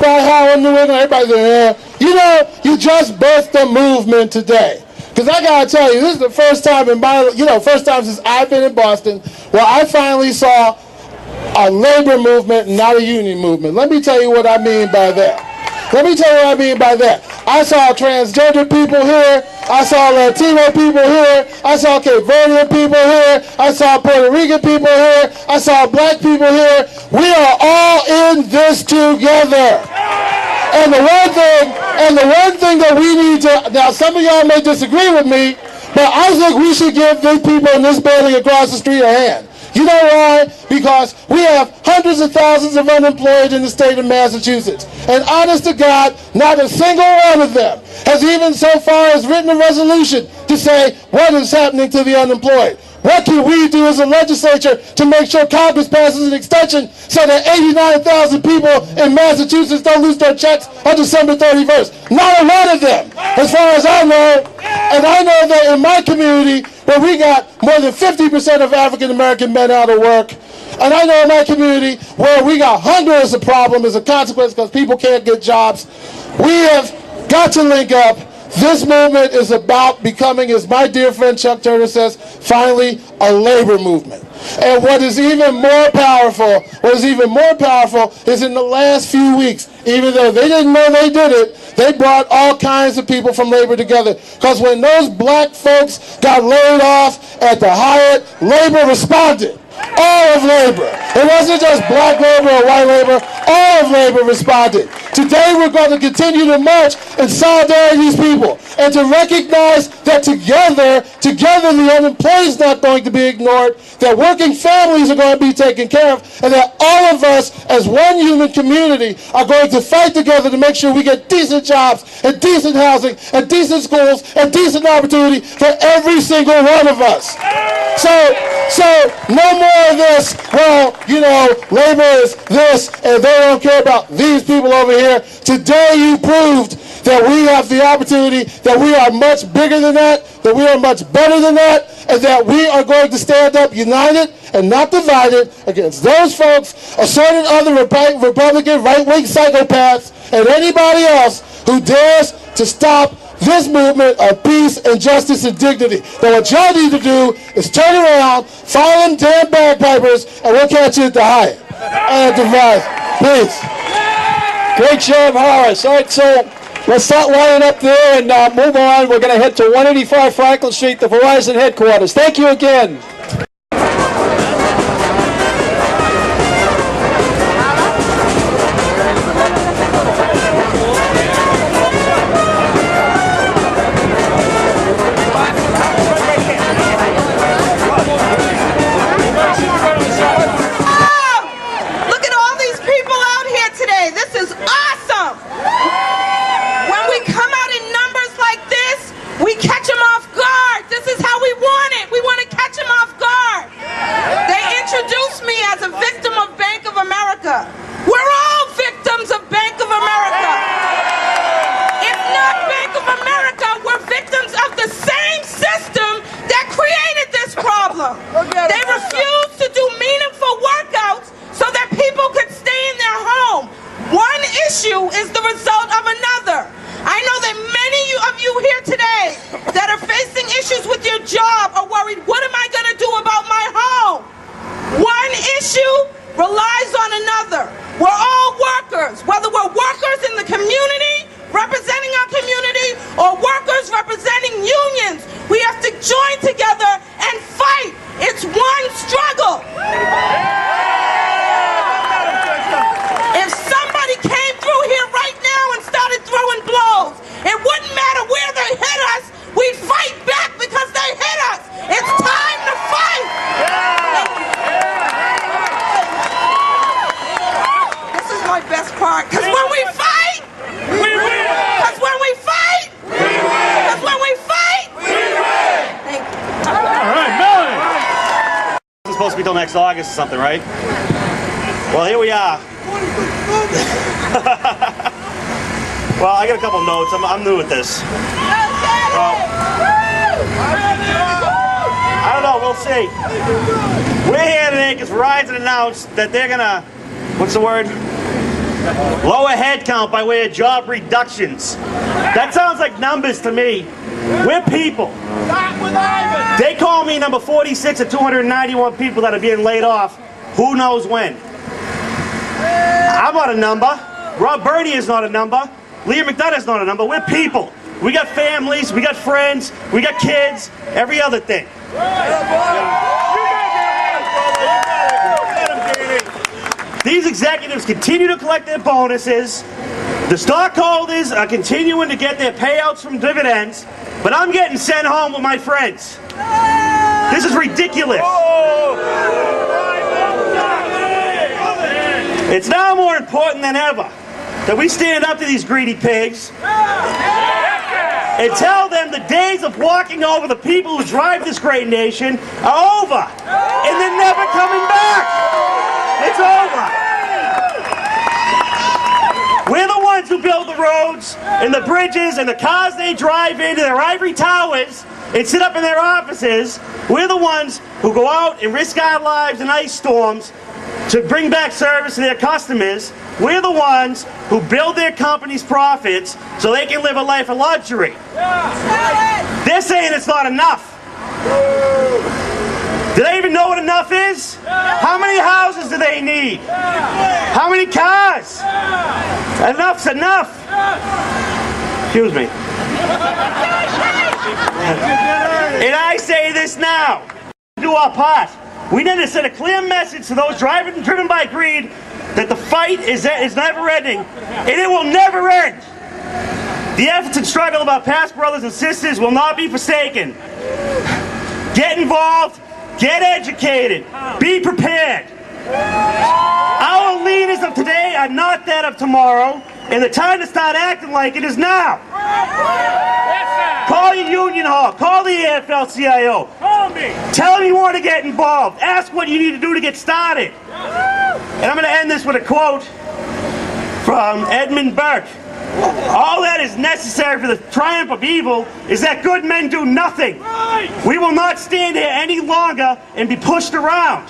about how in New England everybody's there. You know, you just birthed a movement today. Because I gotta tell you, this is the first time in my, first time since I've been in Boston where I finally saw a labor movement and not a union movement. Let me tell you what I mean by that. I saw transgender people here. I saw Latino people here. I saw Cape Verdean people here. I saw Puerto Rican people here. I saw black people here. We are all in this together. And the one thing that we need to, now some of y'all may disagree with me, but I think we should give these people in this building across the street a hand. You know why? Because we have hundreds of thousands of unemployed in the state of Massachusetts. And honest to God, not a single one of them has even so far as written a resolution to say what is happening to the unemployed. What can we do as a legislature to make sure Congress passes an extension so that 89,000 people in Massachusetts don't lose their checks on December 31st? Not a one of them, as far as I know. And I know that in my community, where we got more than 50% of African American men out of work, and I know in my community where we got hunger as a problem as a consequence because people can't get jobs, we have got to link up. This movement is about becoming, as my dear friend Chuck Turner says, finally a labor movement. And what is even more powerful is in the last few weeks, even though they didn't know they did it, they brought all kinds of people from labor together. Because when those black folks got laid off at the Hyatt, labor responded. All of labor. It wasn't just black labor or white labor. All of labor responded. Today we're going to continue to march in solidarity with these people and to recognize that together the unemployed is not going to be ignored, that working families are going to be taken care of, and that all of us as one human community are going to fight together to make sure we get decent jobs and decent housing and decent schools and decent opportunity for every single one of us. So no more of this, well, labor is this and they don't care about these people over here. Today you proved that we have the opportunity, that we are much bigger than that we are much better than that, and that we are going to stand up united and not divided against those folks, assorted other Republican right-wing psychopaths, and anybody else who dares to stop this movement of peace and justice and dignity. But what y'all need to do is turn around, follow them damn bagpipers, and we'll catch you at the Hyatt. And divide. Peace. Great job, Horace. All right, so let's start lining up there and move on. We're going to head to 185 Franklin Street, the Verizon headquarters. Thank you again. Next August or something, right? Well, here we are. Well, I got a couple notes. I'm new at this. Well, I don't know. We'll see. We're here today because Verizon announced that they're gonna, what's the word? Lower head count by way of job reductions. That sounds like numbers to me. We're people. They call me number 46 of 291 people that are being laid off. Who knows when? I'm not a number. Rob Bernie is not a number. Leah McDonough's not a number. We're people. We got families, we got friends, we got kids, every other thing. These executives continue to collect their bonuses. The stockholders are continuing to get their payouts from dividends, but I'm getting sent home with my friends. This is ridiculous. It's now more important than ever that we stand up to these greedy pigs and tell them the days of walking over the people who drive this great nation are over, and they're never coming back. It's over. We're the ones who build the roads and the bridges and the cars they drive into their ivory towers and sit up in their offices. We're the ones who go out and risk our lives in ice storms to bring back service to their customers. We're the ones who build their company's profits so they can live a life of luxury. They're saying it's not enough. Do they even know what enough is? How many houses do they need? How many cars? Enough's enough. Excuse me. And I say this now. Do our part. We need to send a clear message to those driven by greed that the fight is never ending, and it will never end. The efforts and struggle of our past brothers and sisters will not be forsaken. Get involved, get educated, be prepared. Our leaders of today are not that of tomorrow, and the time to start acting like it is now. Call your union hall, call the AFL-CIO. Tell them you want to get involved. Ask what you need to do to get started. And I'm going to end this with a quote from Edmund Burke. All that is necessary for the triumph of evil is that good men do nothing. We will not stand here any longer and be pushed around.